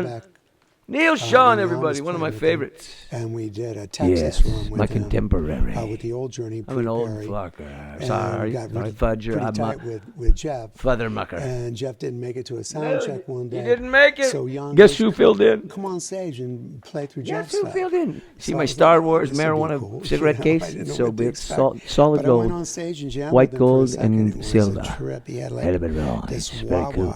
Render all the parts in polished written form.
back. Neil Schon, when everybody, Jan was one of my playing with him, favorites. And we did a Texas run with my him, contemporary. with the old Journey. I'm an old Perry, fucker. and Sorry, got really fudger. pretty I'm tight a with Jeff. Fuddermucker. And Jeff didn't make it to a sound check one day. He didn't make it. So Jan Guess goes, who filled in? Come on stage and play through Guess Jeff's who stuff. filled in? See So I my was Star like, Wars this would be marijuana cool. cigarette I case. didn't know So what to big, expect. solid But I went gold. on stage and jammed White with him for a gold second. and It was silver. a trip. He had like Had a bit of all. this It's very wah-wah cool.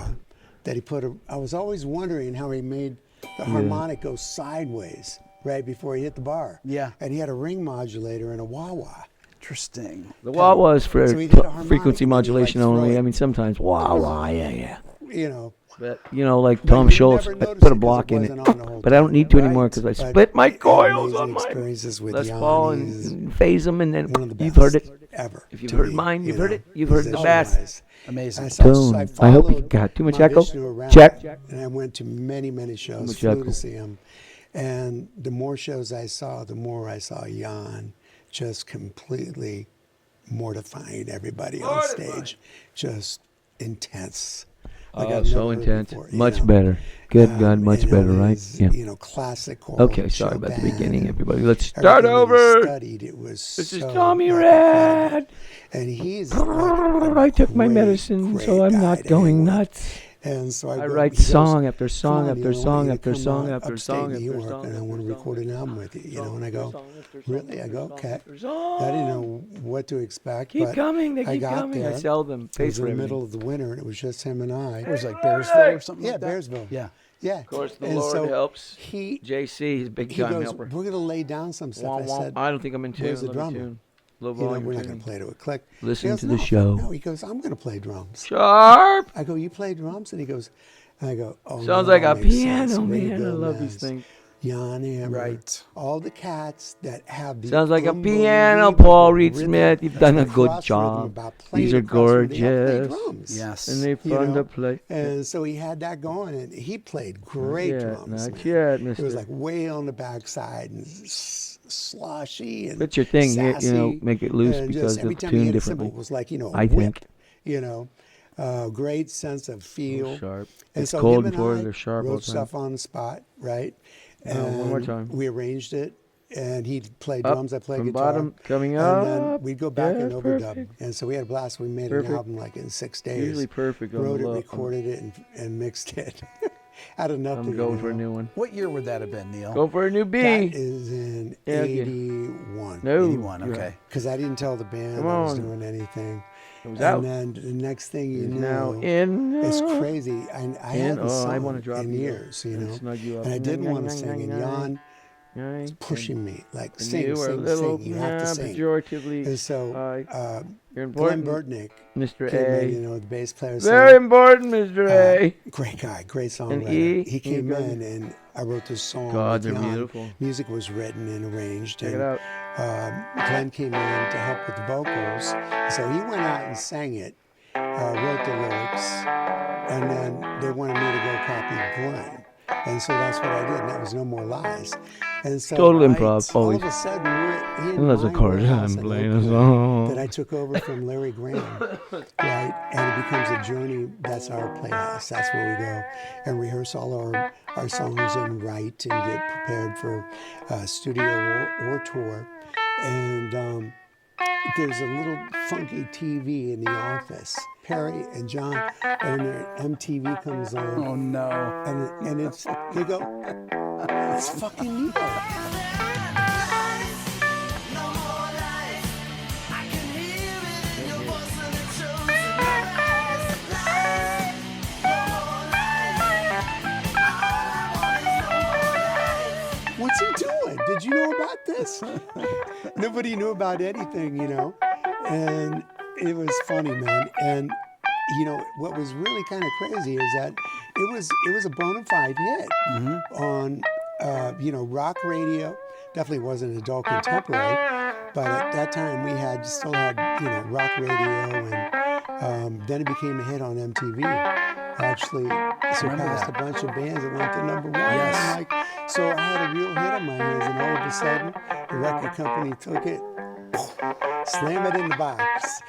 that he put. I was always wondering how he made the harmonic go sideways right before he hit the bar. Yeah. And he had a ring modulator and a wah-wah. Interesting. The wah-wah is for So he did a harmonic frequency and then he'd, modulation like, throw only. it. I mean, sometimes wah-wah, yeah. You know. But, like But Tom you Schultz, never I noticed put a it 'cause block it in it. wasn't on the whole But I don't time. need to anymore Right. because I But split my coils amazing on my experiences with Les Jan. Paul He's and phase them, and then one of the you've heard best it. ever. If you've to heard me, mine, you've you heard know, it. You've heard the best. musician-wise. Amazing. Boom. I hope you got too much echo. Mahavishnu around, Check. And I went to many, many shows, much flew echo. to see him. And the more shows I saw, the more I saw Jan just completely mortifying everybody on stage. Just intense. Like I've So never heard intense. before, you Much know. better. Good God, much And it better, right? was, Yeah. You know, classical. Okay, sorry about the Chopin, beginning, everybody. Let's start everything that he over. studied, it was This is so Tommy incredible. Red. And he's I took my medicine, so I'm not going nuts. And so I go, write he goes, song after "Come song on, after Neil, I want song you to after come song out after upstate song New after York, song and I want to record an album with you." You know, and I go, "Really?" I go, "Okay." I didn't know what to expect. Keep but coming, they I keep got coming. there. I sell them. It Pay was for in the everything. middle of the winter, and it was just him and I. It was like Bearsville or something Yeah, like that? Bearsville. Yeah. Yeah. Of course, the And Lord so helps. He JC, he's a big he time goes, helper. "We're gonna lay down some stuff." Wah, I wah. said, I don't think I'm in tune. "Where's the Let me drummer?" tune. Low You know, volume we're not gonna tuning. play to a click. Listen He goes, to the "No, show. No, he goes, "I'm gonna play drums." Sharp. I go, "You play drums?" And he goes, I go, "Oh, Sounds no, like a it makes piano, sense. Way to man. I go, love these Maz." things. Jan Hammer. Right. All the cats that have the Sounds like a piano, unbelievable Paul Reed rhythm. Smith. You've done a The good cross rhythm job. about playing These are the cross rhythm. They all play gorgeous. drums. Yes. And they're You fun know? to play. And so he had that going, and he played great Not yet, drums. not man. yet, It was mister. like way on the backside and sloshy and But your thing, sassy, make it loose and because just every of time he tune hit a differently. cymbal, it was like, I whip, think. Great sense of feel. Sharp. And It's so cold him and before I they're sharp all wrote the time. stuff on the spot, right? One more And time. we arranged it, and he'd play Up drums, I play from guitar. bottom, coming And up. then we'd go back and Yeah, overdub. perfect. And so we had a blast. We made Perfect. an album like in 6 days. Usually perfect on Wrote the it, low. recorded it, and mixed it. Out of nothing. I'm going for a new one. What year would that have been, Neil? Go for a new B. That is in Yeah, okay. 81. No. 81, okay. Because I didn't tell the band Come I was on. doing anything. It was And out. then the next thing you It's know, now in. it's crazy. I hadn't I sung want to drop in you. years, you And know. snug you up. And I didn't want to sing. And Jan was pushing me, like, And sing, you were a sing, little sing. You have to sing. pejoratively. And so You're Glenn important, Burtnick Mr. came A. in, you know, the bass player. Very important, Mr. A. Great guy, great And songwriter. E, He came you got- in, and I wrote this song. God, with they're Jan. beautiful. Music was written and arranged. Check and, it out. Glenn came in to help with the vocals. So he went out and sang it, wrote the lyrics, and then they wanted me to go copy Glenn. And so that's what I did, and that was No More Lies. And so Total improv, all always. of a sudden, we're in Unless, my of course, warehouse I'm in playing a Oakland song. that I took over from Larry Graham, right? And it becomes a journey. That's our playhouse. That's where we go and rehearse all our songs and write and get prepared for studio or tour. And there's a little funky TV in the office. Perry and John, and MTV comes on. Oh, no. And it's, they go, it's fucking Neil. What's he doing? Did you know about this? Nobody knew about anything, you know. And it was funny, man. And you know what was really kind of crazy is that it was a bona fide hit on rock radio. Definitely wasn't adult contemporary, but at that time we still had rock radio, and then it became a hit on MTV. Actually surpassed a bunch of bands that went to number one. Yes. And I'm like, so I had a real hit on my hands, and all of a sudden the record company took it, slam it in the box.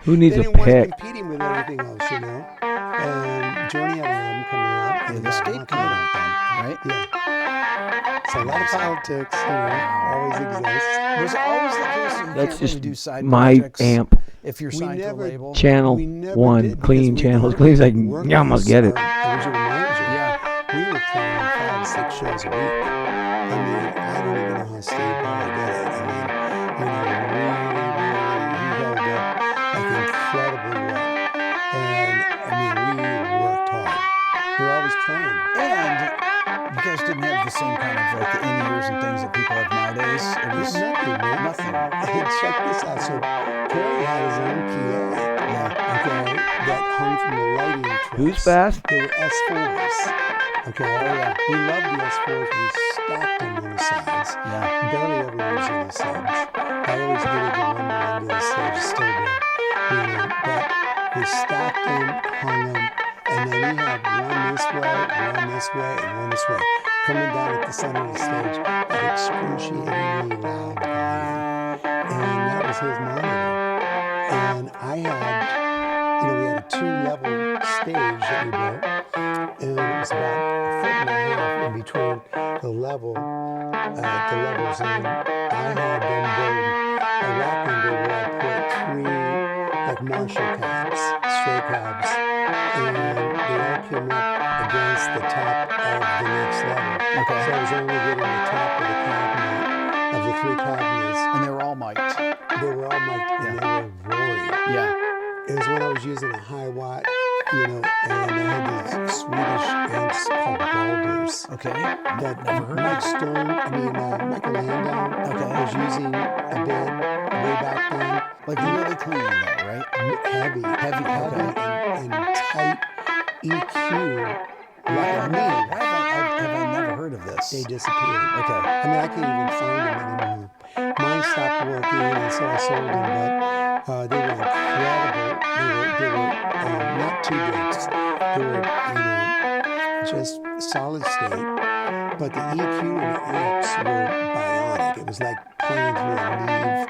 Who needs They a didn't want to pet? competing with everything else, you know. And Journey had an album coming out. Yeah, and, the Escape coming out then, right? Yeah. So a lot of politics, always exists. Was it always the case that you That's can't really just do side my projects amp. if you're We signed to a never- label? Channel We never 1, did clean because we channels. were Clean's like, working you almost get it. our original manager. Yeah. We were playing 5, 6 shows a week. I mean, I don't even know how Steve Ball did it. I mean, really, he held up like incredibly well. And I mean, we worked hard. We were always playing. And you guys didn't have the same kind of like the in-ears and things that people have nowadays. It was Nothing, man. nothing. And check this out. So Perry had his own PA, Yeah. okay, that hung from the lighting truss. Who's fast? They were S4s. Okay. Oh, yeah. We loved the S4s. We stacked them on the sides. Yeah. Barely ever using the subs. I always hated the rumble under the stage. Still do. But we stacked them, hung them, and then we had one this way, and one this way. Coming down at the center of the stage at excruciatingly loud volume. And that was his monitor. And I had, we had a 2-level stage that we built. And it was about a foot and a half in between the levels. And I had them build a rack under where I put 3 like Marshall cabs, stray cabs, and they all came up against the top of the next level. Okay. So I was only getting the top of the cabinet of the 3 cabinets. And they were all mic'd. They were all mic'd and they were roaring. Yeah. It was when I was using a high watt, and I had these Swedish amps called Balders. Okay. That Never heard Mike of it. Stern, Michael Landau was using a bit way back then. Like really clean though, right? Heavy, okay. and tight EQ. Why Like me, have I never heard of this? they disappeared. Okay. I mean, I can't even find them anymore. Mine stopped working, and so I sold them, but they were incredible. They were not too big. They were, just solid state. But the EQ and the amps were bionic. It was like playing through a Neve,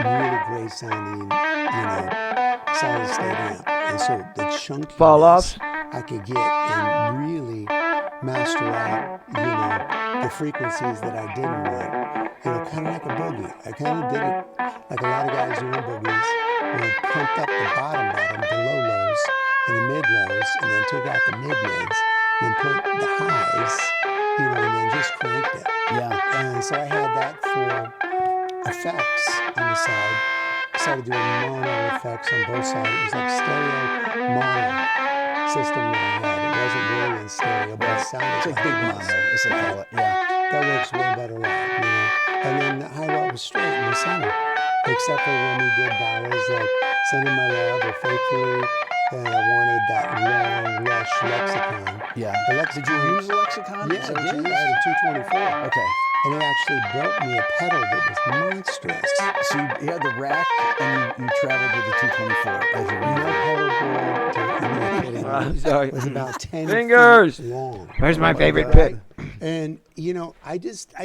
really great sounding, solid state amp. And so the chunkiness Fall offs? I could get and really master out, the frequencies that I didn't want. Kind of like a boogie. I kind of did it like a lot of guys doing boogies, where I pumped up the bottom, the low lows, and the mid lows, and then took out the mid mids, and then put the highs, and then just cranked it. Yeah. And so I had that for effects on the side. I started doing mono effects on both sides. It was like stereo mono system that I had. It wasn't really in stereo, but it sounded It's like big mono, as they call it. Yeah. That works way better live, And then the high watt was straight in the center, except for when we did ballads like Sending My Love or Faithfully, and I wanted that long, lush lexicon. Yeah. The lexicon. Did you use a lexicon? Yeah, Is I that what you did. I had a 224. Okay. And it actually built me a pedal that was monstrous. So you had the rack and you traveled with the 224 as your No reverb. pedal board to anything. I'm sorry. It was about 10 Fingers. feet long. Where's my favorite God. pick? And, I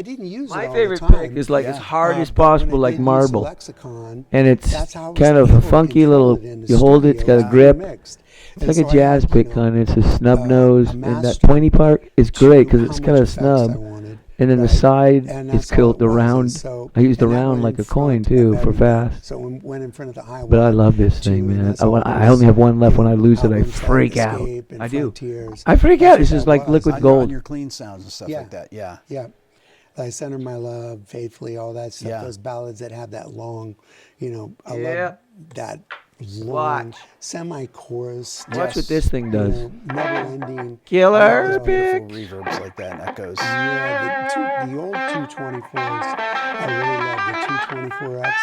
didn't use My it all favorite the time. pick is like Yeah. as hard as But when possible, I like did use the marble. lexicon, And it's that's how I was kind of a able to funky control little, it in the you hold it, it's got studio a grip. mixed. It's And like so a I jazz had, pick on it. It's a snub nose, a and that master pointy part is great because to it's how got much a effects I snub. wanted. And then the Right. side And is that's all killed it the was. round. And so, I used the and that round went like in a coin front too of for everything. fast. So went in front of the high But I wall, love this too, thing, and man. that's I always, only have one left. When I lose it, I albums like freak out. Escape and I do. Frontiers. I freak That's out. It's what just that like was. liquid On gold. your clean sounds and stuff Yeah. like that. Yeah. Yeah. I Center My Love, Faithfully, all that stuff. Yeah. Those ballads that have that long, I Yeah. love that long Watch. semi-chorus. Yes. Watch what this thing does. Never-ending. Killer Those pick. beautiful reverbs like that and echoes. Yeah, the old 224s. I really love the 224X.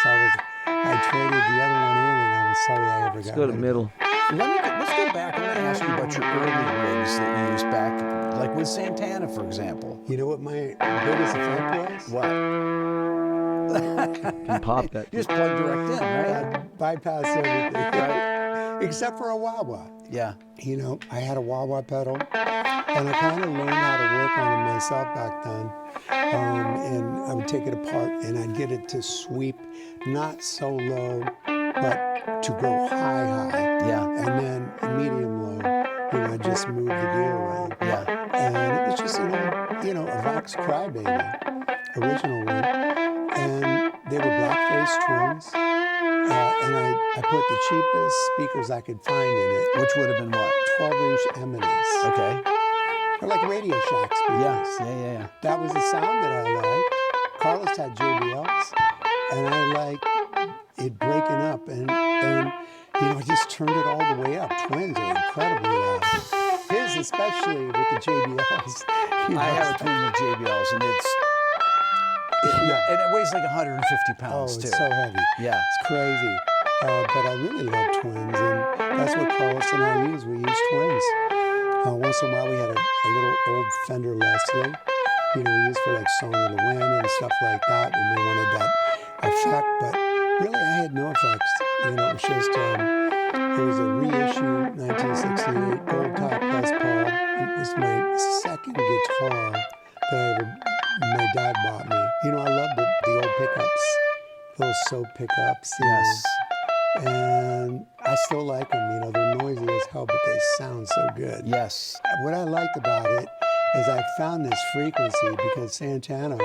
I traded the other one in, and I was sorry I ever Let's got go to rid of it. middle. Let's go back. I'm going to ask you about your early rigs that you used back, like with Santana, for example. You know what my biggest effect was? What? Can pop that. You just plug direct in, right? I bypassed everything, except for a wah-wah. Yeah. I had a wah-wah pedal, and I kind of learned how to work on it myself back then. And I would take it apart, and I'd get it to sweep not so low, but to go high, Yeah. and then medium low, I just moved the gear around. Yeah. And it was just an old, a Vox Crybaby, original one. And they were black-faced twins. And I put the cheapest speakers I could find in it. Which would have been what? 12-inch Eminence. Okay. They're like Radio Shack speakers. Yeah. That was the sound that I liked. Carlos had JBLs, and I liked it breaking up. And I just turned it all the way up. Twins are incredibly loud. His, especially with the JBLs. I have a twin with JBLs, and and it weighs like 150 pounds, it's too. so heavy. Yeah. It's crazy. But I really love twins, and that's what Carlos and I use. We use twins. Once in a while, we had a little old Fender Leslie, we used for like Song of the Wind and stuff like that, and we wanted that effect. But really, I had no effects. It was just, it was a reissue 1968 Gold Top Les Paul. It was my second guitar that my dad bought me. I love the old pickups, little soap pickups. Yes. And I still like them. They're noisy as hell, but they sound so good. Yes. What I liked about it is I found this frequency because Santana,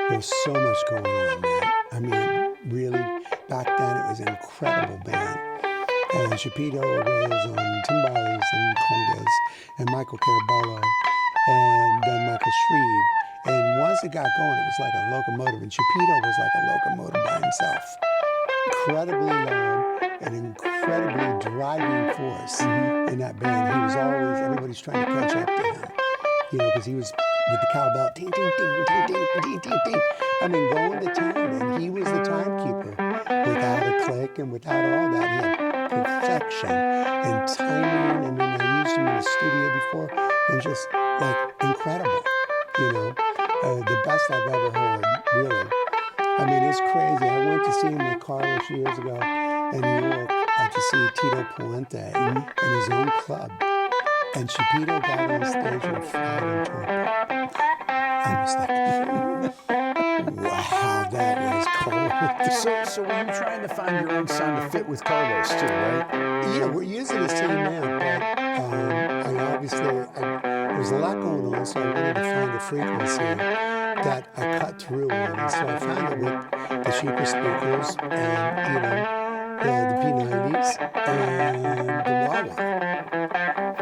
there's so much going on, man. I mean, really, back then it was an incredible band. And Chapito was on timbales and congas, and Michael Caraballo, and then Michael Shreve. And once it got going, it was like a locomotive, and Chapito was like a locomotive by himself. Incredibly loud, an incredibly driving force in that band. He was always, everybody's trying to catch up to him, because he was with the cowbell, ding, ding, ding, ding, ding, ding, ding, ding. I mean, going to town, and he was the timekeeper. Without a click and without all that, he had perfection and timing. And then I used him in the studio before, and just like incredible, the best I've ever heard, really. I mean, it's crazy. I went to see him with Carlos years ago in New York to see Tito Puente in his own club. And Chapito got on stage and fried into a pop. I was like, wow, that was cold. So were you trying to find your own sound to fit with Carlos too, right? Yeah, we're using the same amp, but I obviously, there was a lot going on, so I wanted to find a frequency that I cut through on. And so I found it with the cheaper speakers and, the P90s and the Wawa.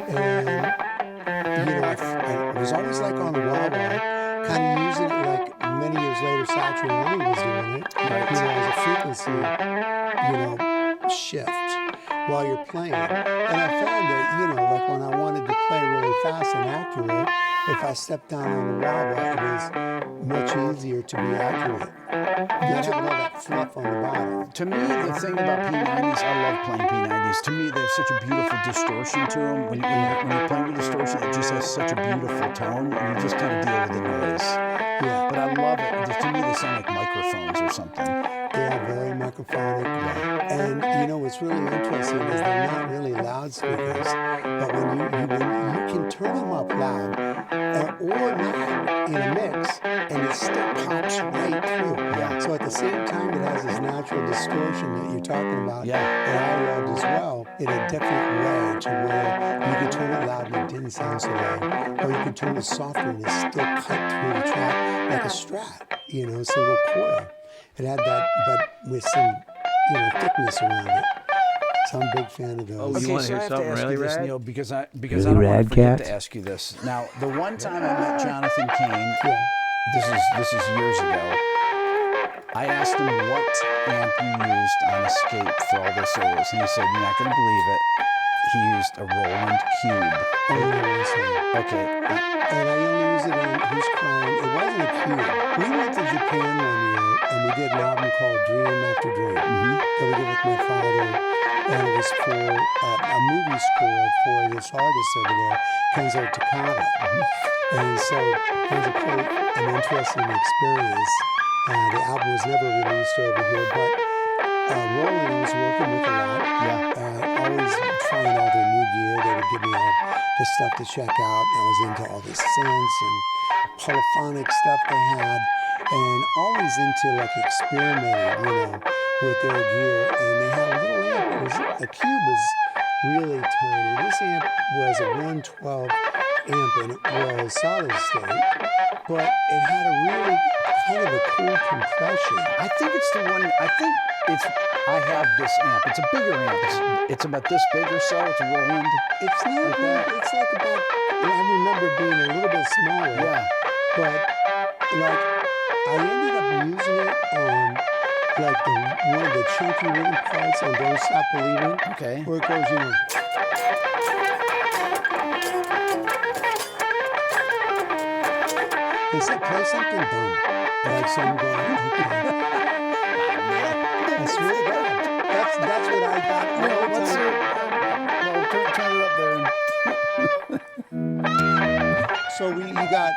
And, I was always like on the Wawa, kind of using it like many years later Satriani was doing it, as a frequency, shift while you're playing. And I found that, like when I wanted to play really fast and accurate, if I stepped down on the Wawa, it was much easier to be accurate. You have all that fluff on the bottom. To me, the thing about P90s, I love playing P90s. To me, they have such a beautiful distortion to them. When you're playing with distortion, it just has such a beautiful tone, and you just kind of deal with the noise. Yeah. But I love it. To me, they sound like microphones or something. They are very microphonic. And, what's really interesting is they're not really loudspeakers. But when you can turn them up loud or not in a mix, and it still pops right through. Yeah. So at the same time, it has this natural distortion that you're talking about that I loved as well in a different way to where you could turn it loud and it didn't sound so loud. Or you could turn it softer and it still cut through the track like a Strat, single coil. It had that, but with some, thickness around it. So I'm a big fan of those. Oh, you Okay, wanna so hear I have to something ask really you this, rad? Neil, because I Really don't want rad, to forget Cat? to ask you this. Now, the one time I met Jonathan Kane, Yeah. this is years ago, I asked him what amp you used on Escape for all the solos, and he said, "You're not going to believe it. He used a Roland Cube." Only one song. Okay. And I only use it on Who's Crying. It wasn't a cube. We went to Japan one year and we did an album called Dream After Dream that we did with my father. And it was for a movie score for this artist over there, Kenzo Takada. And so it was an interesting experience. The album was never released over here, but Roland was working with a lot. Always trying all their new gear. They would give me all the stuff to check out. I was into all the synths and polyphonic stuff they had, and always into like experimenting, with their gear. And they had a little amp. A cube was really tiny. This amp was a 112 amp, and it was solid state, but it had a really kind of a cool compression. I think it's the one. I have this amp. It's a bigger amp. It's about this big or so. It's a Roland. It's not Like big. that. It's like about, I remember being a little bit smaller. Yeah. But like I ended up using it on like one of the chunky rhythm parts on Don't Stop Believing. Okay. Where it goes, you know. They said play something dumb. Like some going, okay. I swear to God. That's what I got all the time. Well, turn it up there. So you got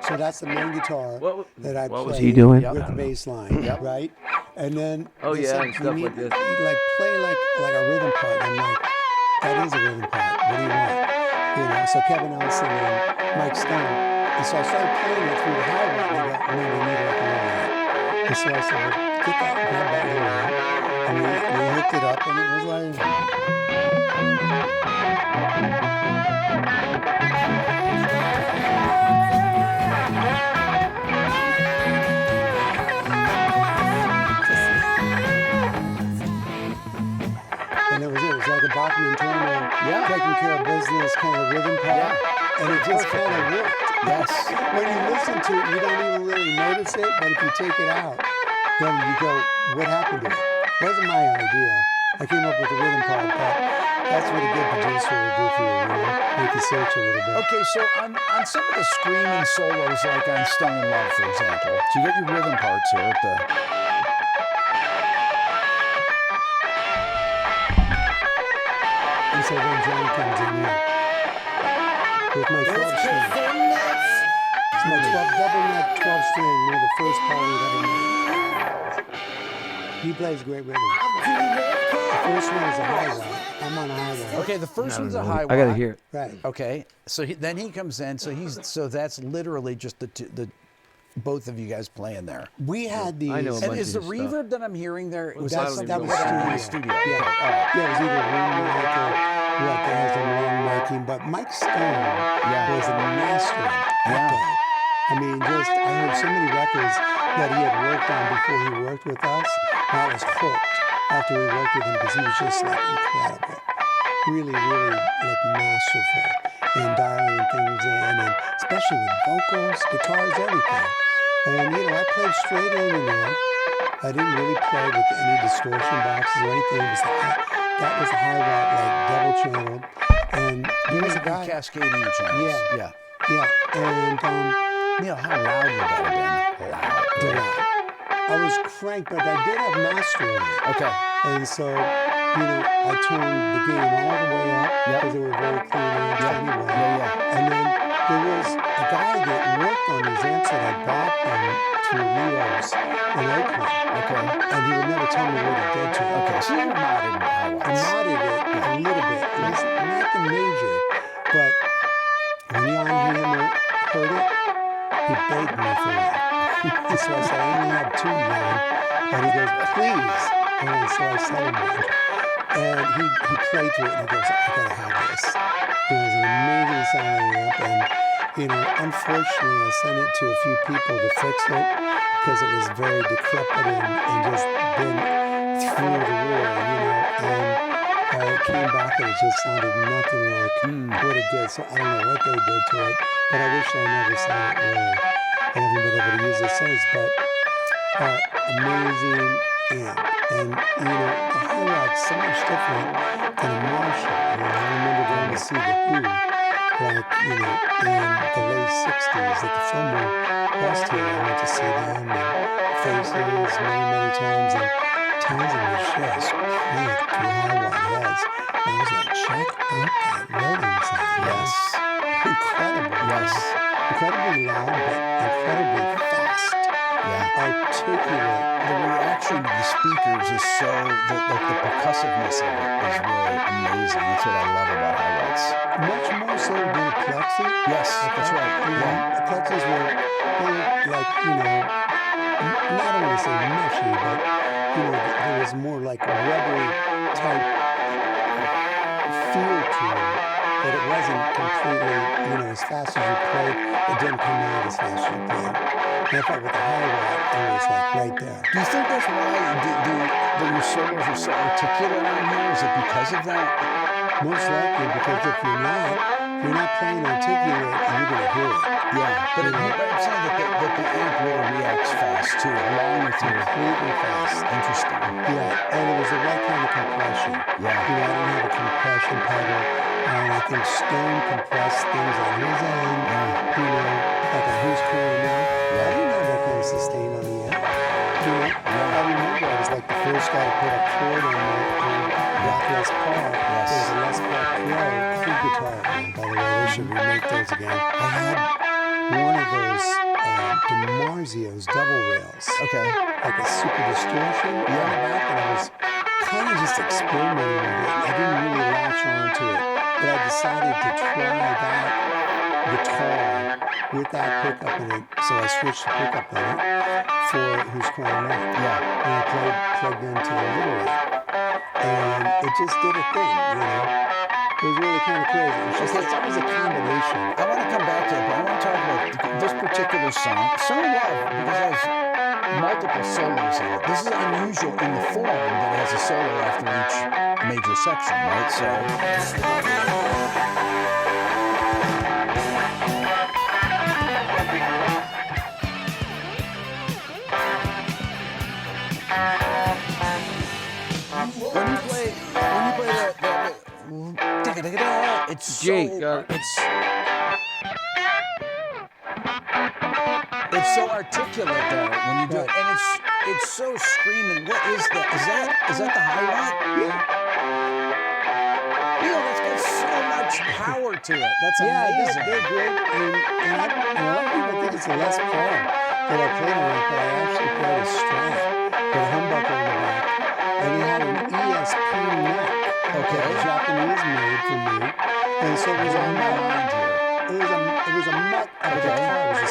so that's the main guitar that I what play was he doing? with the bass line, Yep. right? And then Oh, they yeah, said, and "You stuff need- like this." you, like play like a rhythm part. I'm like, that is a rhythm part. What do you want? You know, so Kevin Elson and Mike Stone. And so I started playing it through the hi-hat, and they go, no, we need like a little hat. And so I said, well, get that, grab that little hat. And we hooked it up, and it was like, and that was it. It was like a Bachman Turner, taking care of business kind of rhythm part. Yeah. And it just kind of worked. Yes. When you listen to it, you don't even really notice it, but if you take it out, then you go, what happened to it? It wasn't my idea. I came up with the rhythm part, but that's what a good producer will do for you, you know? Make you search a little bit. Okay, so on some of the screaming solos, like on Stone in Love, for example, so you got your rhythm parts here at the. And so then John comes in here with my 12 string. It's my 12 double neck 12 string, one of the first part we've ever made. He plays great rhythm. The first one is a high rock. I'm on a high rock. Okay, the first one's a high I gotta watt. hear it. Right. Okay, so then he comes in, so that's literally just the both of you guys playing there. We had these. I know a And bunch is the of stuff. reverb that I'm hearing there? Was that That's, something that was was done in the studio. studio? Yeah. Okay, all right. Yeah, it was either room mic or what, they had some long miking. But Mike Stone was a master of echo. I mean, just, I heard so many records that he had worked on before he worked with us. And I was hooked after we worked with him because he was just like incredible. Really, really like masterful in dialing things in, and especially with vocals, guitars, everything. And you know, I played straight in and out. I didn't really play with any distortion boxes or anything. It was that was a high watt, like double channeled. And there was a guy. Cascading the channels. Yeah. Yeah. Yeah, and Neil, how loud would that have been? Loud. July. I was cranked, but I did have master in it. Okay. And so, you know, I turned the gain all the way up because they were very clean amps anyway. Yeah. And then there was a guy that worked on these amps that I bought them through Leo's in Oakland. Okay. And he would never tell me what he did to it. Okay. So you modded high I watts. modded it a little bit. It was nothing major, but when Jan Hammer heard it, he begged me for it. And so I said, I only have two, Jan. And he goes, please. And so I sent him one. And he played through it and he goes, I gotta have this. It was an amazing sounding amp. And, you know, unfortunately, I sent it to a few people to fix it because it was very decrepit and just been through the war, you know. And it came back and it just sounded nothing like what it did. So I don't know what they did to it, but I wish I never sent it really. I haven't been able to use it since, but amazing amp. And, you know, the high watt's so much different than a Marshall. You know, I remember going to see The Who, like, you know, in the late 60s at the Fillmore West here. I went to see them and Faces many times. And Townsend was just cranked through high watt heads. And I was like, check out that rolling sound. Yes. Incredible. Yes. Incredibly loud, but incredibly fast. Yeah. articulate. The reaction of the speakers is so, the percussiveness of it is really amazing. That's what I love about hi-hats. Much more so than a plexi. Yes, that's right. Yeah. The plexis were like, not only say mushy, but, there was more like rubbery type feel to it. But it wasn't completely, as fast as you played, it didn't come out as fast as you played. And I thought with the hi-hat, it was like right there. Do you think that's why your solos are so articulate on here? Is it because of that? Most likely, because if you're not playing articulate, you're going to hear it. Yeah, but I'm saying that the amp really reacts fast too, along with your Completely fast. interesting. Yeah, and it was the right kind of compression. Yeah. I didn't have a compression pedal. And I think Stone compressed things on his end. Like on Who's Calling Now. I didn't have that kind of sustain on the amp. I remember I was like the first guy to put a chord on that Les Paul. Yes. There was a Les Paul Pro guitar. And by the way, we should remake those again. I had one of those DiMarzios double rails. Okay. Like a super distortion on the back, and I was kind of just experimenting with it. I didn't really latch onto it, but I decided to try that guitar with that pickup in it. So I switched the pickup in it for Who's Calling Now. Yeah. And I plugged into the little one. And it just did a thing, It was really kind of crazy. It's always a combination. I want to come back to it, but I want to talk about this particular song. Song Love, because it has multiple solos in it. This is unusual in the form that it has a solo after each major section, right? So. When you play that, it's Jake, it's so articulate though when you do it, and it's so screaming. What is that? Is that the hi-hat? That's got so much power to it. That's amazing. They're great. And a lot of people think it's a Les Paul that I played on it, but I actually played a Strat with a humbucker in the back. And it had an ESP neck. Okay. That the Japanese made for me. And so it was a nut. It was a nut of a guitar. It was a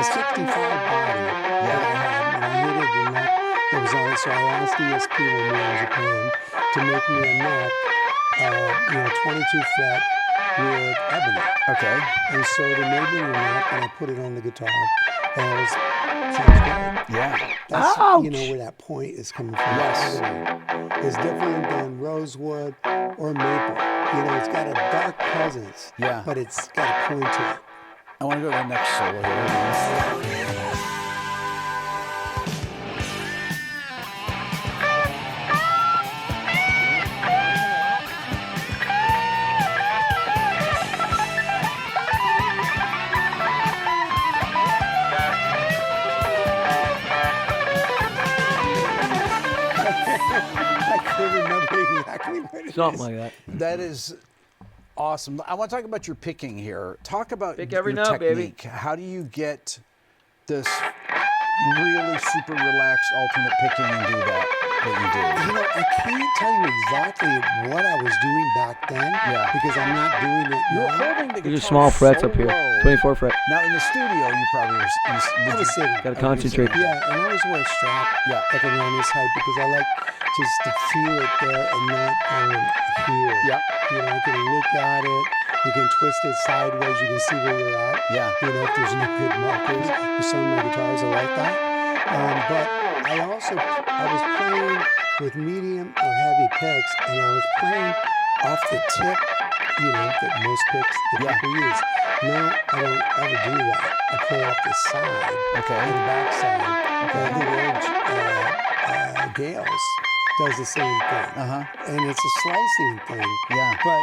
65 body that I had. And I hated the neck that was on it. So I asked ESP when we were in Japan to make me a neck, 22 fret with ebony. Okay. And so they made me a neck and I put it on the guitar. And it sounds great. Yeah. That's, Ouch! where that point is coming from. Yes. It's different than rosewood or maple. It's got a dark presence, but it's got a point to it. I want to go to the next solo here. I can't remember exactly what it is. Something like that. That is awesome. I want to talk about your picking here. Talk about Pick every your note, technique. baby. How do you get this really super relaxed alternate picking and do that you do? I can't tell you exactly what I was doing back then because I'm not doing it You're now. holding the guitar These are small frets so up here. low. 24 fret. Now in the studio, you probably I was sitting. Gotta concentrate. Yeah, and I always wear a strap like around this height because I like just to feel it there and not here. Yeah. You can look at it. You can twist it sideways. You can see where you're at. Yeah. If there's no good markers. With some of my guitars are like that. But I was playing with medium or heavy picks, and I was playing off the tip, that most picks that people use. No, I don't ever do that. I play off the side, the back side. The old Gales does the same thing. And it's a slicing thing. Yeah. But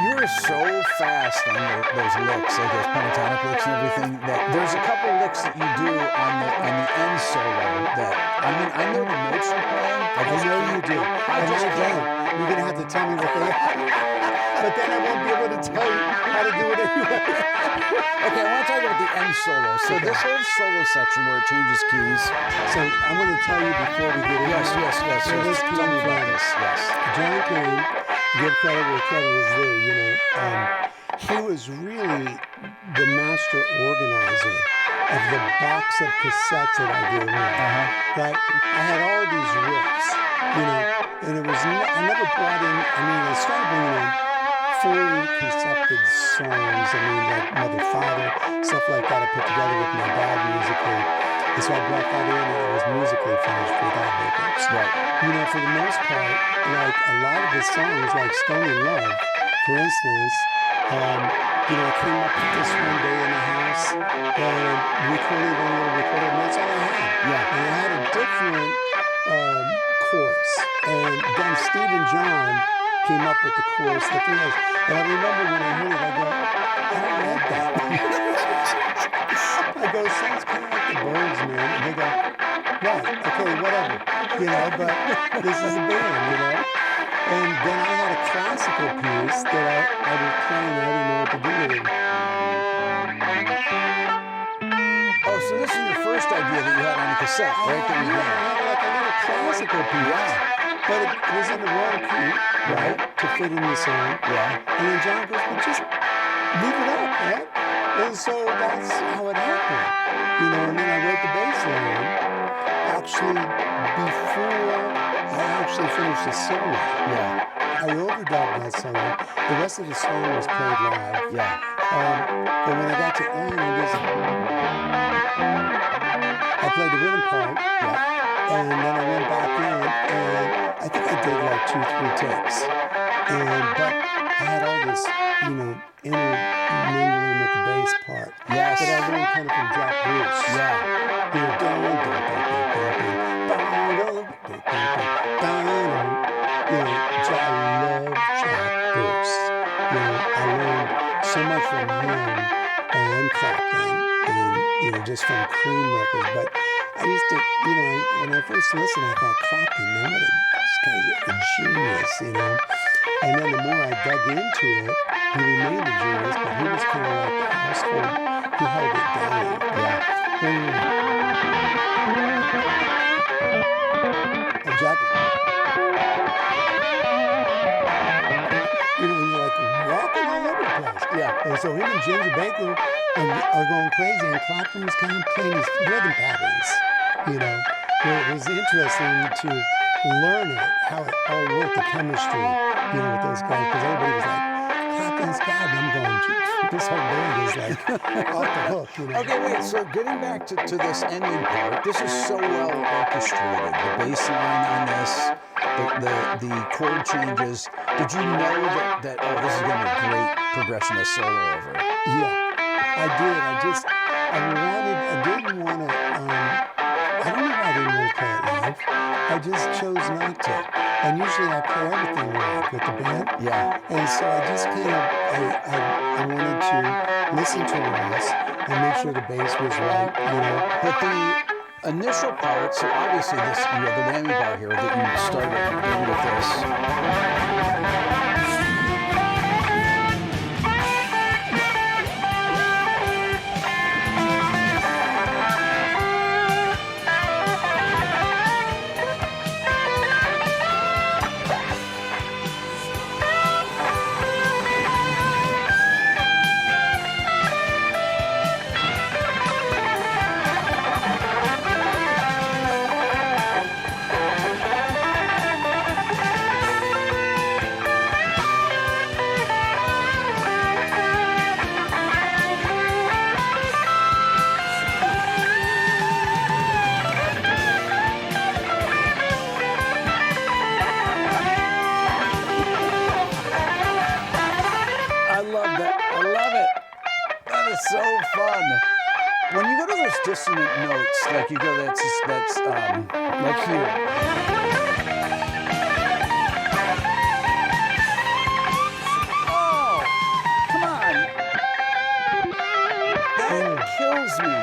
you were so fast on those licks, like those pentatonic licks and everything, that there's a couple licks that you do on the end solo that, I know the notes you're playing. I know you do. I just again, you're going to have to tell me what they are. but then I won't be able to tell you how to do it anyway. Okay, I want to talk about the end solo. So this whole solo section where it changes keys. So I'm going to tell you before we get into Yes. where this Tell me came about from. this. Yes. John Kane, give credit where credit is due, you know. He was really the master organizer of the box of cassettes that I gave him. Right? I had all these riffs, you know, and it was, I never brought in, I started bringing in fully concepted songs, like Mother, Father, stuff like that I put together with my dad musically. And so I brought that in and it was musically finished without vocals. Right. You know, for the most part, like a lot of the songs, like Stone in Love, for instance, I came up with this one day in the house and recorded a little recorder, and that's all I had. Yeah. And I had a different chorus. And then Steve and John came up with the chorus, the three notes. And I remember when I heard it, I go, I don't like that. I go, sounds kind of like the Birds, man. And they go, right, okay, whatever. You know, but this is a band, you know. And then I had a classical piece that I was playing, and I didn't know what to do with it. Oh, so this is your first idea that you had on a cassette, right? That you Yeah, I had. had like a little classical piece, but it was in the wrong key, right, to fit in the song. Yeah. And then John goes, well, just leave it up, man. And so that's how it happened, you know. And then I wrote the bass line, actually, before I actually finished the solo. Yeah. I overdubbed that solo. The rest of the song was played live. Yeah. But when I got to end, I played the rhythm part. Yeah. And then I went back in, and I think I did like 2-3 takes. But I had all this, intermingling with the bass part. Yes. That I learned kind of from Jack Bruce. Yeah. You know, I love Jack Bruce. I learned so much from him and Clapton, and just from Cream records. But I used to, when I first listened, I thought, Clapton, man, this guy's a genius, And then the more I dug into it, he remained a genius, but he was kind of like the household. He held it down. Yeah. And Jack, he's like walking all over the place. Yeah. And so him and Ginger Baker are going crazy, and Clapton was kind of playing these rhythm patterns, It was interesting to learn it, how it all worked, the chemistry, with those guys, because everybody was like, Clapton's God, and I'm going, this whole band is like off the hook, Okay, wait, so getting back to this ending part, this is so well orchestrated. The bass line on this, the chord changes. Did you know that this is going to be a great progression to solo over? Yeah, I did. I didn't want to, I don't know why I didn't want to play it live. I just chose not to. And usually I play everything live with the band. Yeah. And so I just kind of, I wanted to listen to Ross and make sure the bass was right, But the initial part, so obviously this, you have the whammy bar here that you started with this. So fun. When you go to those dissonant notes, like you go, that's like here. Oh, come on. That kills me.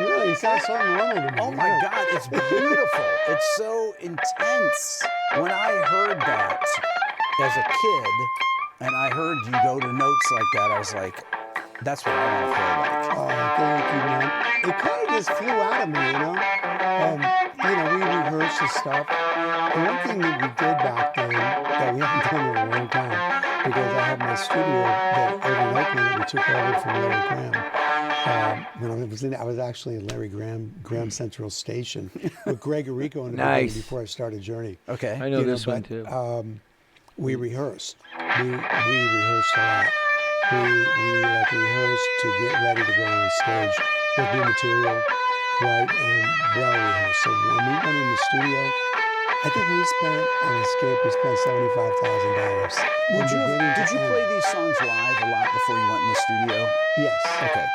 Really, it sounds so normal to me. Oh my God, it's beautiful. It's so intense. When I heard that as a kid, And I heard you go to notes like that. I was like, that's what I want to play like. Oh, thank you, man. It kind of just flew out of me, you know. We rehearsed the stuff. The one thing that we did back then that we haven't done in a long time, because I had my studio that over in Oakland that we took over from Larry Graham. When I was actually in Larry Graham Central Station with Greg Arico in the beginning Nice. before I started Journey. Okay. I know this one too. We rehearsed. We rehearsed a lot. We like rehearsed to get ready to go on stage with new material, right? And well rehearsed. So when we went in the studio, I think we spent on Escape. We spent $75,000. Did you play these songs live a lot before you went in the studio? Yes. Okay.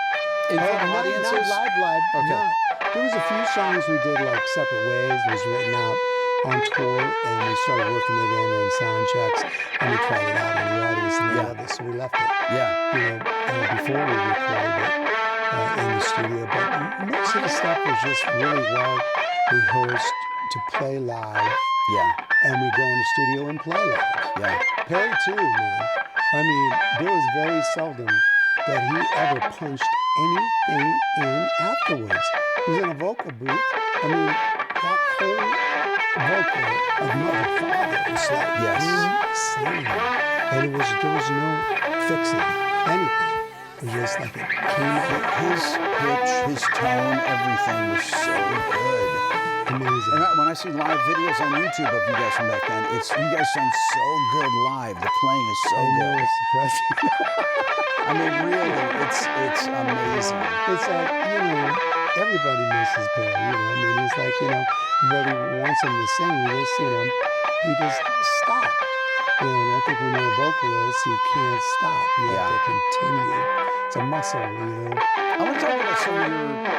In front of audiences? Not live. Okay. No. There was a few songs we did like separate ways. It was written out on tour, and we started working it in sound checks, and we tried it out, and the audience and they loved it, so we left it. Yeah. Before we recorded it in the studio, but most of the stuff was just really well rehearsed to play live, Yeah. and we go in the studio and play live. Yeah. Perry too, man. I mean, there was very seldom that he ever punched anything in afterwards. He was in a vocal booth. I mean, that whole vocal of Mother Father was like insane. And there was no fixing anything. It was just like it came out. His pitch, his tone, everything was so good. Amazing. And when I see live videos on YouTube of you guys from back then, you guys sound so good live. The playing is so I know, good. it's depressing. I mean, really, it's amazing. It's like, everybody misses Perry, I mean, it's like, everybody wants him to sing, he just stopped. And I think when you're a vocalist, you can't stop. You have to continue. It's a muscle, I want to talk about some of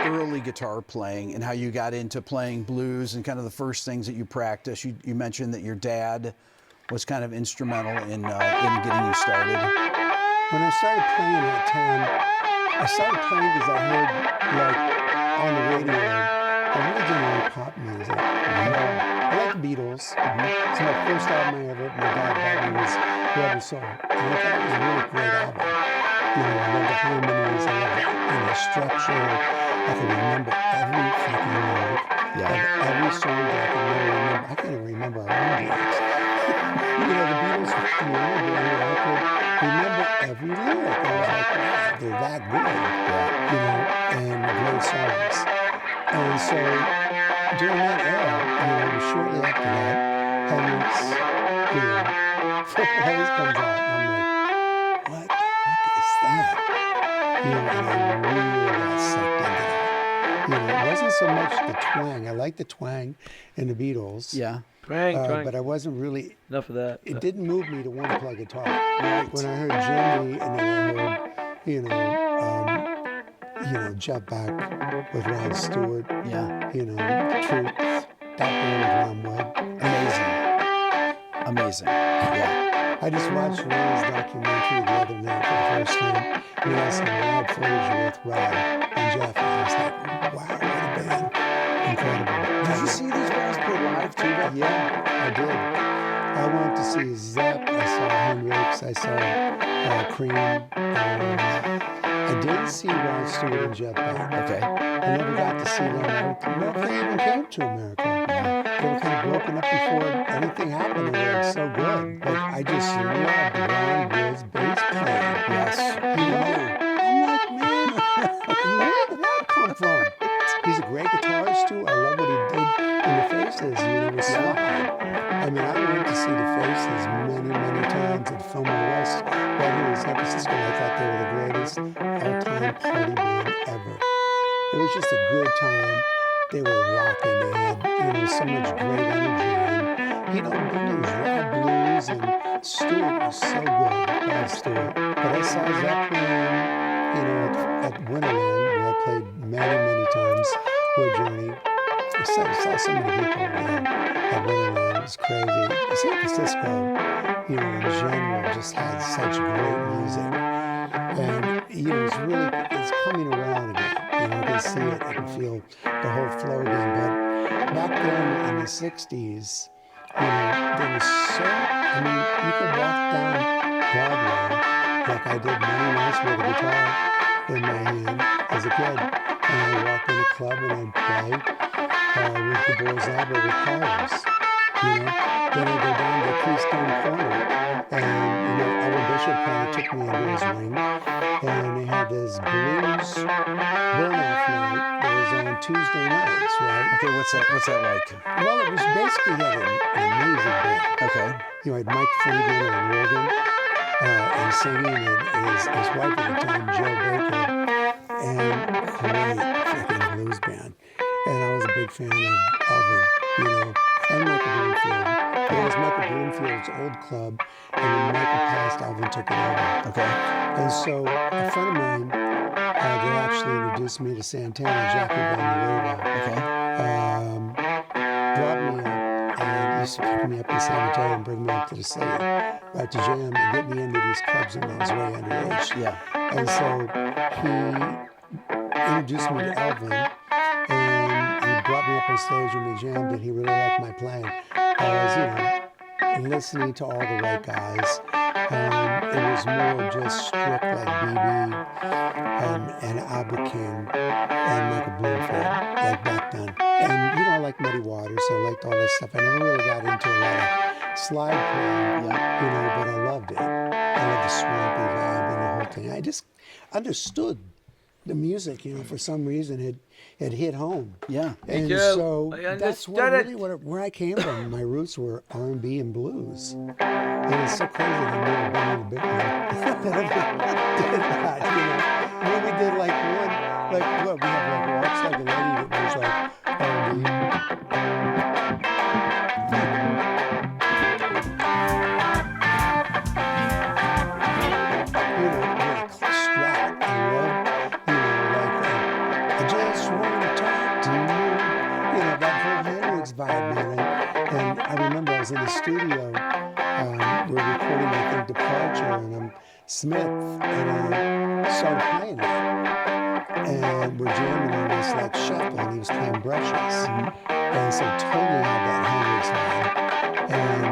your early guitar playing and how you got into playing blues and kind of the first things that you practiced. You mentioned that your dad was kind of instrumental in getting you started. When I started playing at 10, I started playing because I heard, like, on the radio, I really didn't like pop music. I like the Beatles. It's my first album I ever, my dad bought me was Rubber Soul. And I thought it was a really great album. I love the harmonies, I love the structure. I can remember every fucking word of every song that I can really remember. I can't even remember our own lyrics. The Beatles, I could remember every lyric. I was like, wow, they're that good, and great songs. And so during that era, shortly after that, Hendrix comes out, and I'm like, what the fuck is that? And I really got sucked into that. It wasn't so much the twang. I like the twang in the Beatles. Yeah. Twang. But I wasn't really. Enough of that. It didn't move me to want to play guitar. Right. When I heard Jimmy, and then I heard, Jump Back with Rod Stewart. Yeah. Truth, That Band with Ron Wood. Amazing. Yeah. I just watched Ron's documentary the other night for the first time. We had some live footage with Rod and Jeff, and I was like, wow, what a band. Incredible. Did you see these guys play live too? Yeah, I did. I went to see Zepp, I saw Hendrix, I saw Cream. I did see Rod Stewart and Jeff Beck. Okay. I never got to see them. I don't know if they even came to America. They were kind of broken up before anything happened. They were so good. But I just loved Ron Wood's bass playing. Yes. I'm like, man, where did that come from? He's a great guitarist too. I love what he did in the Faces, with Slide. I mean, I went to see the Faces many times at Fillmore West, right here in San Francisco. I thought they were the greatest all-time party band ever. It was just a good time. They were rocking. They had, so much great energy. And, blues, raw blues, and Stewart was so good. Rod Stewart. But I saw Zeppelin, at Winterland, where I played many times with Journey. I saw so many people at Winterland. It was crazy. San Francisco, in general, just had such great music. And, it's coming around again. I can see it. I can feel the whole flow again. But back then in the 60s, there was so, you could walk down Broadway, like I did many nights with a guitar in my hand as a kid. And I'd walk in a club and I'd play with the boys out with cars, you know. Then I'd go down to Keystone Corner and, Elwood Bishop kind of took me under his wing. And they had this blues burn-off night that was on Tuesday nights, right? Okay, what's that like? Well, it was basically had an amazing band. Okay. I had Mike Finnegan on organ and singing, and his wife at the time, Joe Baker, and great freaking blues band. And I was a big fan of Elvin, and Michael Bloomfield. It was Michael Bloomfield's old club, and when Michael passed, Elvin took it over. Okay. And so a friend of mine that actually introduced me to Santana, Jackie Van Okay. brought me up and used to pick me up in San Mateo and bring me up to the city, right to jam and get me into these clubs when I was way underage. Yeah. And so he introduced me to Elvin, and he brought me up on stage and we jammed, and he really liked my playing. I was, listening to all the right guys. It was more just strict like BB and Albert King and Michael Bloomfield, like back then. And, I liked Muddy Waters, so I liked all this stuff. I never really got into a lot of slide playing, but I loved it. I loved the swampy vibe and the whole thing. I just understood the music, for some reason it hit home. Yeah. And so that's where I came from. My roots were R&B and blues. And it's so crazy that I've never been in a big one. Did that, When we did we have Walks Like a Lady that was like R&B. Strat. I love, I just want to talk to you. That whole Hendrix vibe, man. And I remember I was in the studio. We were recording, I think, Departure, and I'm Smith, and I started playing it. And we're jamming on this shuffle, and he was playing brushes. And so totally had that Hendrix vibe. And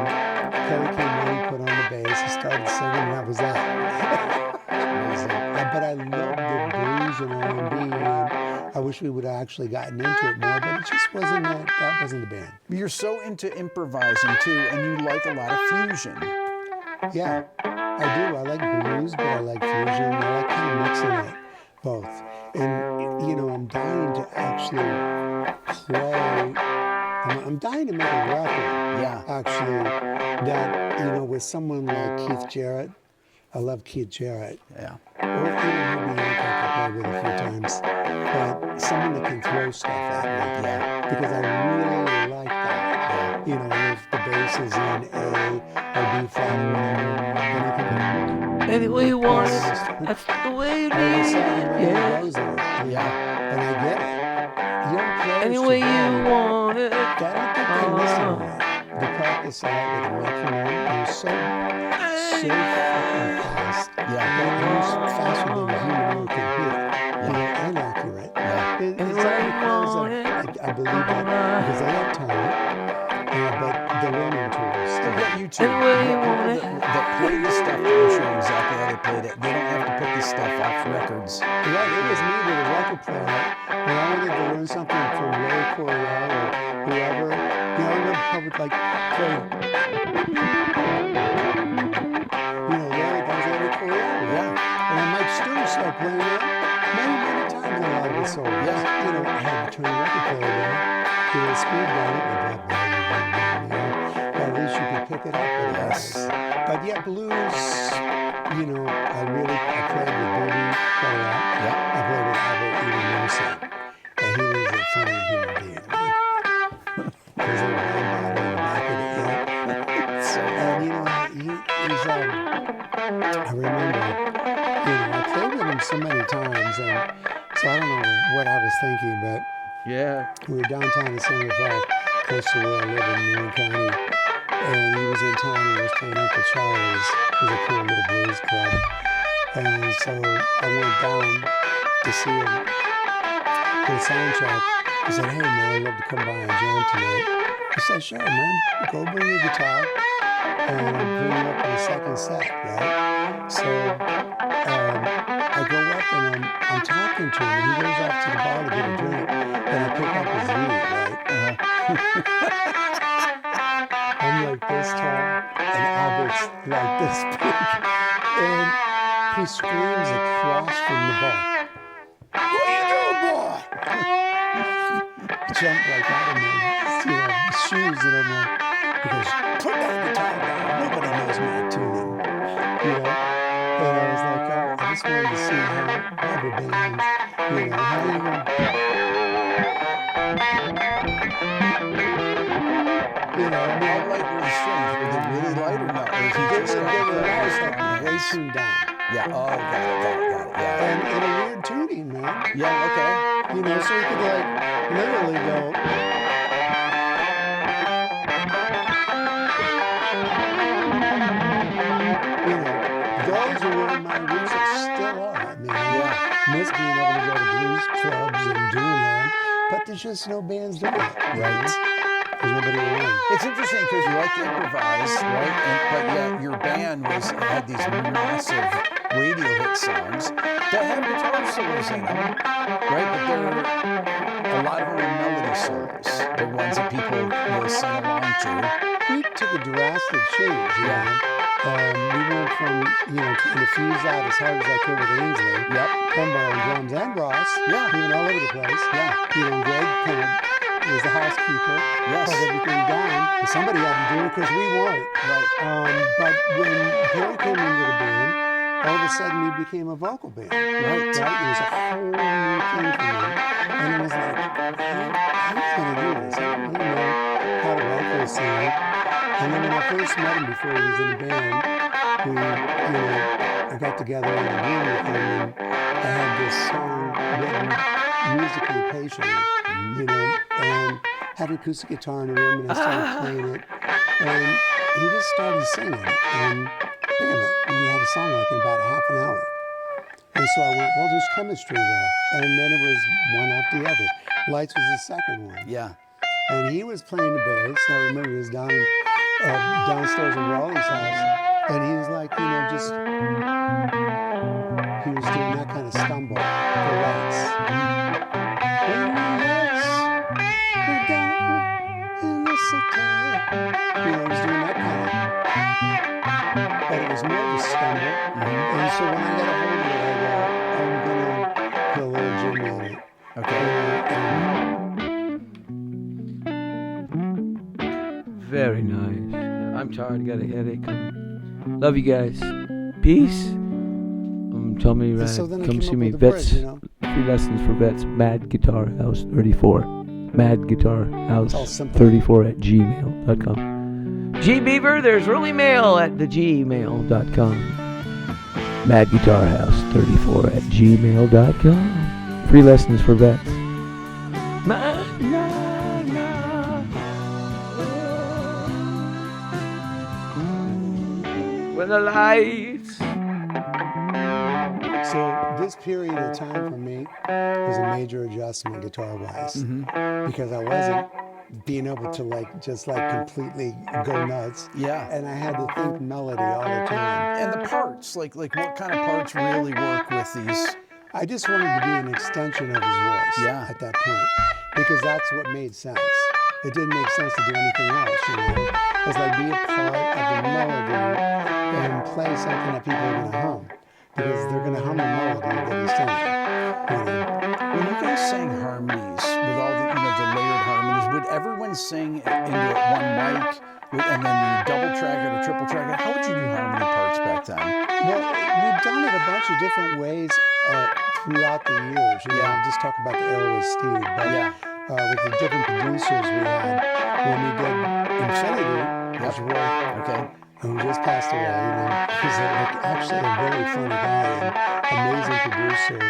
Kelly came in, he put on the bass, he started singing, and that was that. But I loved the blues and R&B, and I wish we would have actually gotten into it more, but it just wasn't that wasn't the band. You're so into improvising too, and you like a lot of fusion. Yeah, I do. I like blues, but I like fusion. I like kind of mixing it both. And, I'm dying to actually play. I'm dying to make a record, actually, that, with someone like Keith Jarrett. I love Keith Jarrett. Yeah. Or even Herbie Hancock I played with a few times. But someone that can throw stuff at me. Yeah. Because I really like that. Yeah. If the bass is in A or B flat or whatever. Any way you want it, that's the way you need it. Yeah. And I get it. Young players Any way you want it. I don't think they listen to that. The practice a lot with the metronome. You're so fucking fast. Yeah. That moves faster than a human ear can hear. And accurate. Yeah. It's all because I believe that because they have talent, but the learning tools. You two that play this stuff to show exactly how they played it. They don't have to put this stuff off records. Right, it was me with a record player. When I wanted to learn something from Ray Coryell or whoever, I would play. And then Mike Stern started playing it many times in a lot of the songs. Yeah. I had to turn the record player down, speed down it, but at least you could pick it up. But yeah, blues, I played with Boogie quite a lot. Yeah. I played with Albert even more so. And he was a funny human being, man. There's a blind body in the back of the ear. And he's I remember, I played with him so many times, and so I don't know what I was thinking, but we were downtown in San Rafael, close to where I live in Marin County, and he was in town and was playing Uncle Charlie's. It was a cool little blues club, and so I went down to see him for the sound check. He said, "Hey man, I'd love to come by and jam tonight." I said, "Sure man, go bring your guitar and bring it up for the second set, right?" So I go up and I'm talking to him, and he goes off to the bar to get a drink, and I pick up his Reid, right? I'm like this tall, and Albert's like this big, and he screams across from the bar, "What are you doing, boy?" Jump like out of my, shoes, and I'm like, he goes, "Put that guitar down. Nobody knows my tuning," And I was like, oh, I just wanted to see how rubber bands, how you How light were the strings? Were they really light or not? Or was he just they were way tuned down. Yeah. Oh, got it. Yeah. And a weird tuning, man. Yeah. Okay. So you could literally go. Those are where my roots still are, man. Miss being able to go to blues clubs and doing that, but there's just no bands doing it, right? There's nobody around. It's interesting because you like to improvise, right? But yet your band had these massive radio hit songs that had guitar solos in them, right? But a lot of them are melody solos. They're ones that people will sing along to. We took a drastic change, we went from, trying to fuse that as hard as I could with Ainsley. Yep. Gumbo and drums and Ross. Yeah. We went all over the place. Yeah. Greg kind of was the housekeeper. Yes. Held everything down. And somebody had to do it because we weren't. Right. But when Perry came into the band, all of a sudden we became a vocal band. Right. It was a whole new thing for me. And it was like, how am I going to do this? I don't really know how to write for a singer. And then when I first met him before he was in the band, I got together in the room with him, and I had this song written musically patiently, and had an acoustic guitar in the room, and I started playing it, and he just started singing, and bam, we had a song like in about half an hour. And so I went, well, there's chemistry there. And then it was one after the other. Lights was the second one. Yeah. And he was playing the bass. I remember he was downstairs in Raleigh's house. And he was like, he was doing that kind of stumble for lights. When lights go down in the city. He was doing that kind of. But it was more of a stumble. And so when I got a hold of it, I go, I'm going to put a little Jimmy in it. Okay. Very nice. I'm tired. I got a headache. Love you guys. Peace. Tell me, come see me. Vets. Free lessons for vets. Mad Guitar House 34. Mad Guitar House 34 at gmail.com. G Beaver, there's really mail at the gmail.com. Mad Guitar House 34 at gmail.com. Free lessons for vets. When the lights. So this period of time for me was a major adjustment guitar-wise, because I wasn't being able to just completely go nuts. Yeah. And I had to think melody all the time. And the parts, like what kind of parts really work with these? I just wanted to be an extension of his voice at that point, because that's what made sense. It didn't make sense to do anything else, It was like be a part of the melody and play something that people are going to hum, because they're going to hum the melody that he's singing. When you guys sang harmonies with all the the layered harmonies, would everyone sing into one mic and then you double track it or triple track it? How would you do harmony parts back then? Well, we've done it a bunch of different ways throughout the years. I'll just talk about the era with Steve, but with the different producers we had when we did Infinity, which Roy, who just passed away. He's actually a very funny guy and amazing producer.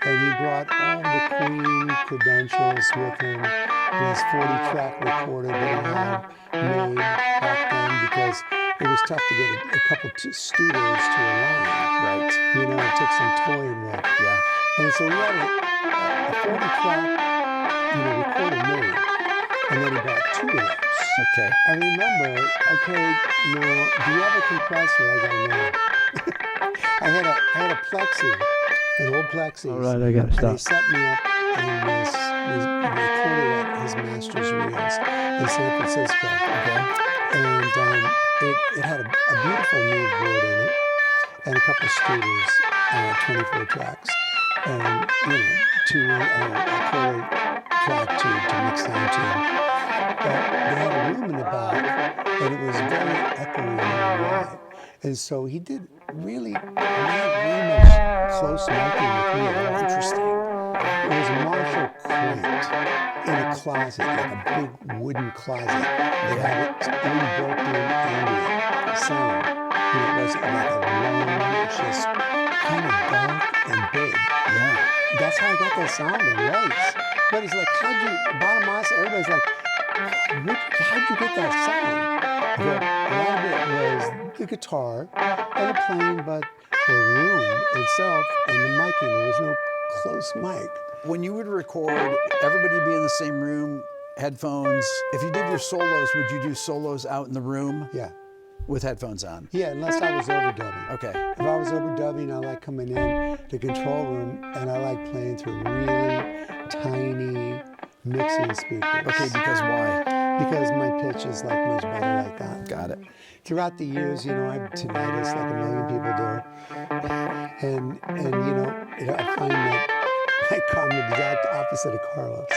And he brought all the Queen credentials with him. His 40-track recorder that he had made back then, because it was tough to get a couple studios to align. Right. It took some toying with. Yeah. And so we had a 40-track, recorder made, and then he bought 2 of those. I remember, now, do you have a compressor? I go, no. I had a plexi, an old plexi. All right, I gotta And stop. they set me up and we recorded at his master's reels in San Francisco. Okay. And it had a beautiful new board in it and a couple of scooters, 24 tracks, and a quarter track to mix down to. But they had a room in the back, and it was very echoey and wide. And so he did really not very much close marking with me at all. Interesting. It was a Marshall Quaint in a closet, like a big wooden closet that had its own built-in ambient sound. And it wasn't like a long, just kind of dark and big. Yeah. That's how I got that sound in lights. But it's like, bottom line, everybody's like, how'd you get that sound? A lot of it was the guitar and the playing, but the room itself and the miking, there was no close mic. When you would record, everybody be in the same room, headphones. If you did your solos, would you do solos out in the room? Yeah. With headphones on? Yeah, unless I was overdubbing. Okay. If I was overdubbing, I like coming in the control room and I like playing through really tiny mixing speakers. Okay, because why? Because my pitch is like much better like that. Got it. Throughout the years, I have tinnitus like a million people do. And I find that I'm the exact opposite of Carlos.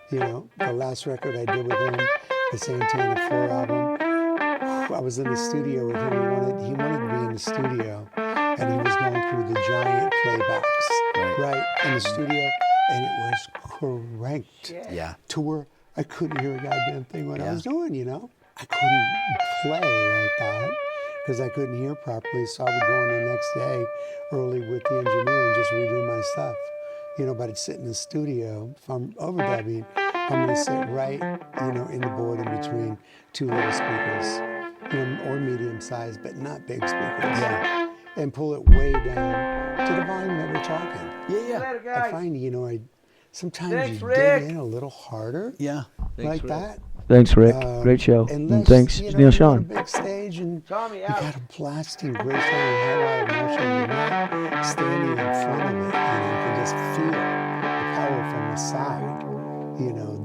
The last record I did with him, the Santana 4 album, I was in the studio with him. He wanted to be in the studio, and he was going through the giant playbacks, right, in the studio, and it was cranked to where I couldn't hear a goddamn thing what I was doing, I couldn't play like that because I couldn't hear properly, so I would go in the next day early with the engineer and just redo my stuff. But I'd sit in the studio. If I'm overdubbing, I'm going to sit right, in the board in between two little speakers, or medium size, but not big speakers. Yeah. And pull it way down to the volume that we're talking. Yeah. I find, sometimes Thanks, you Rick. dig in a little harder. Yeah. Like that. Thanks, Rick. Great show. And thanks, Neil Schon. On a big stage and you got a blasting great sound and high Marshall. You're not standing in front of it. You can just feel the power from the side.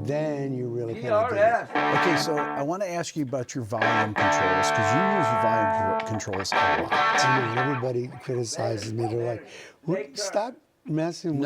Then you really kind of dig it. Okay, so I want to ask you about your volume controls because you use your volume controls a lot. Everybody criticizes me. They're like, "Stop messing with